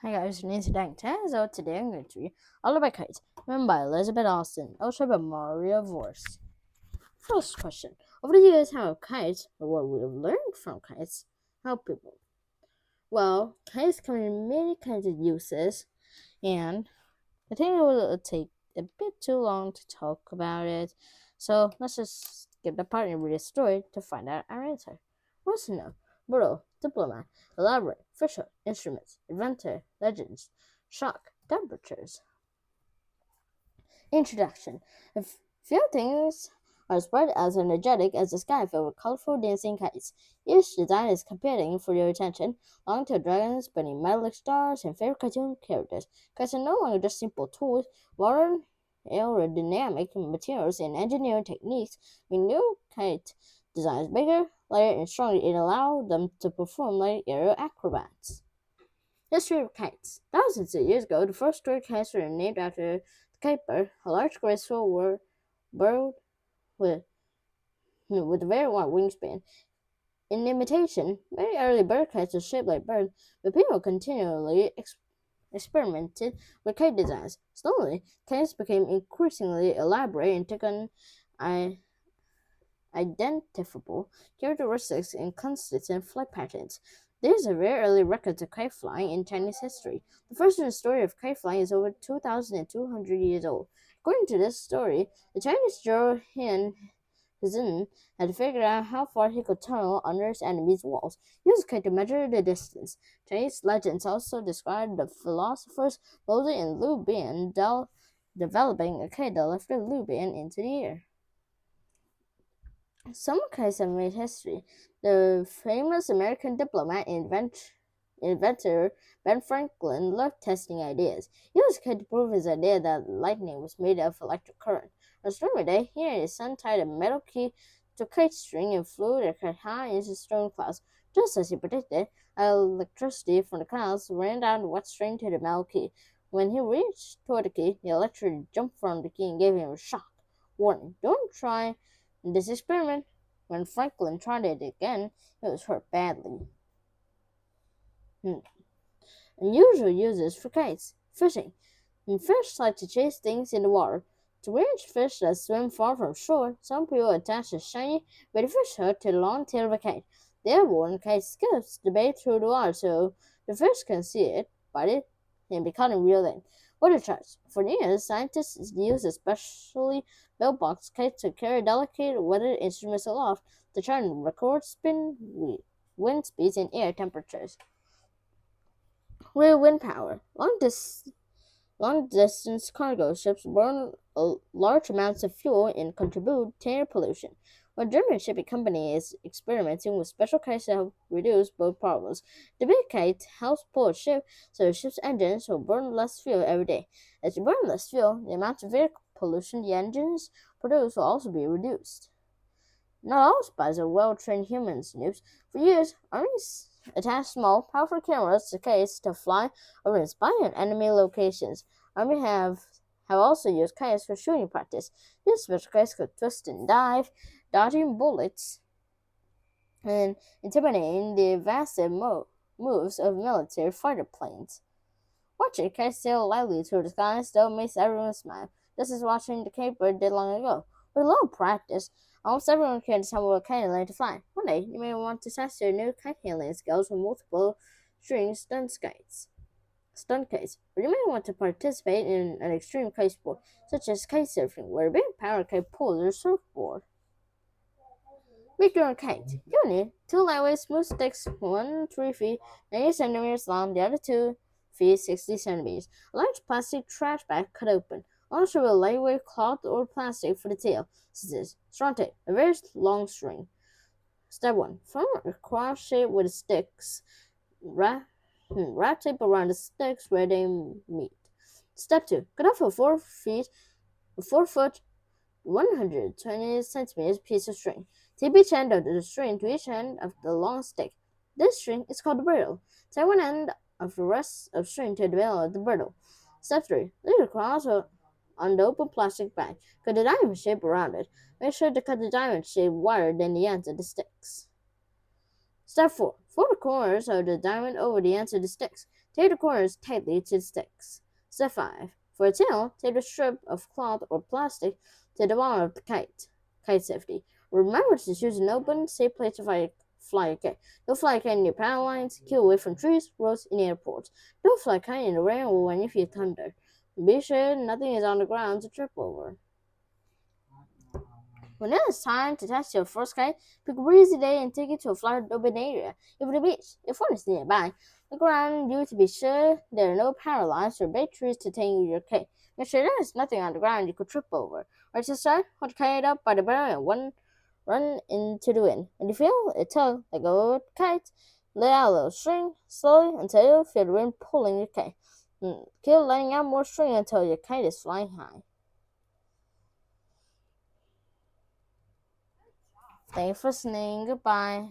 Hi guys, my name is Dan. So today I'm going to read All About Kites, written by Elizabeth Austin, also by Maria Vorst. First question: over the years, how have kites, or what we have learned from kites, help people? Well, kites come in many kinds of uses, and I think it will take a bit too long to talk about it. So let's just skip the part and read a story to find out our answer. What's to know? Brutal, diplomat, elaborate, fisher, instruments, inventor, legends, shock, temperatures. Introduction. A few things are spread as energetic as the sky filled with colorful dancing kites. Each design is competing for your attention, long tailed dragons, spinning metallic stars, and favorite cartoon characters. Kites are no longer just simple tools. Modern aerodynamic materials and engineering techniques make new kite designs bigger, lighter, and stronger and allow them to perform like aerial acrobats. History of kites. Thousands of years ago, the first story kites were named after the kite bird, a large graceful bird with, with a very wide wingspan. In imitation, many early bird kites were shaped like birds, but people continually experimented with kite designs. Slowly, kites became increasingly elaborate and took on identifiable characteristics and consistent flight patterns. There's a very early records of kite flying in Chinese history. The first known story of kite flying is over 2,200 years old. According to this story, the Chinese Zhou Hsin had figured out how far he could tunnel under his enemy's walls. He used a kite to measure the distance. Chinese legends also describe the philosophers Mozi and Liu Bian developing a kite that lifted Liu Bian into the air. Some kites have made history. The famous American diplomat and inventor Ben Franklin loved testing ideas. He used a kite to prove his idea that lightning was made of electric current. On a stormy day, he and his son tied a metal key to a kite string and flew their kite high into storm clouds. Just as he predicted, electricity from the clouds ran down the wet string to the metal key. When he reached toward the key, the electricity jumped from the key and gave him a shock. Warning: don't try this experiment. When Franklin tried it again, he was hurt badly. Unusual uses for kites. Fishing. Fish like to chase things in the water. To reach fish that swim far from shore, some people attach a shiny red fish hook to the long tail of a kite. The airborne kite skips the bait through the water so the fish can see it, bite it, and be caught and reeled in. Weather charts. For years, scientists used especially built box kites to carry delicate weather instruments aloft to try and record wind speeds, and air temperatures. Real wind power. Long-distance cargo ships burn large amounts of fuel and contribute to air pollution. One German shipping company is experimenting with special kites to help reduce both problems. The big kite helps pull a ship so the ship's engines will burn less fuel every day. As you burn less fuel, the amount of air pollution the engines produce will also be reduced. Not all spies are well-trained human snoops. For years, armies attached small, powerful cameras to kites to fly over and spy on enemy locations. Army have also used kites for shooting practice. These special kites could twist and dive, dodging bullets and intimidating the evasive moves of military fighter planes. Watching kites sail lightly through the sky still makes everyone smile, just as watching the kite bird did long ago. With a little practice, almost everyone can assemble a kite and learn to fly. One day, you may want to test your new kite handling skills with multiple string stunt kites. Or you may want to participate in an extreme kite sport, such as kite surfing, where a big power kite pulls your surfboard. Make your own kite. You'll need two lightweight smooth sticks, one 3 feet 90 centimeters long, the other 2 feet 60 centimeters. A large plastic trash bag cut open. Also a lightweight cloth or plastic for the tail. Scissors, strong tape, a very long string. Step 1. Form a cross shape with the sticks. Wrap tape around the sticks where they meet. Step 2. Cut off a 4 foot 120 centimeters piece of string. Tape each end of the string to each end of the long stick. This string is called the bridle. Tie one end of the rest of string to the middle of the bridle. Step 3. Lay the cross on the open plastic bag. Cut a diamond shape around it. Make sure to cut the diamond shape wider than the ends of the sticks. Step 4. Fold the corners of the diamond over the ends of the sticks. Tape the corners tightly to the sticks. Step 5. For a tail, tape a strip of cloth or plastic to the bottom of the kite. Kite safety. Remember to choose an open, safe place to fly a kite. Don't fly a kite near power lines, keep away from trees, roads, and airports. Don't fly a kite in the rain or when you feel thunder. Be sure nothing is on the ground to trip over. When it is time to test your first kite, pick a breezy day and take it to a flood open area. If the beach, if one is nearby, look around you to be sure there are no power lines or big trees to tangle your kite. Make sure there is nothing on the ground you could trip over. Right to start, hold the kite up by the barrel and run into the wind. When you feel it tug like a kite, let out a little string slowly until you feel the wind pulling your kite. Keep letting out more string until your kite is flying high. Thanks for listening. Goodbye.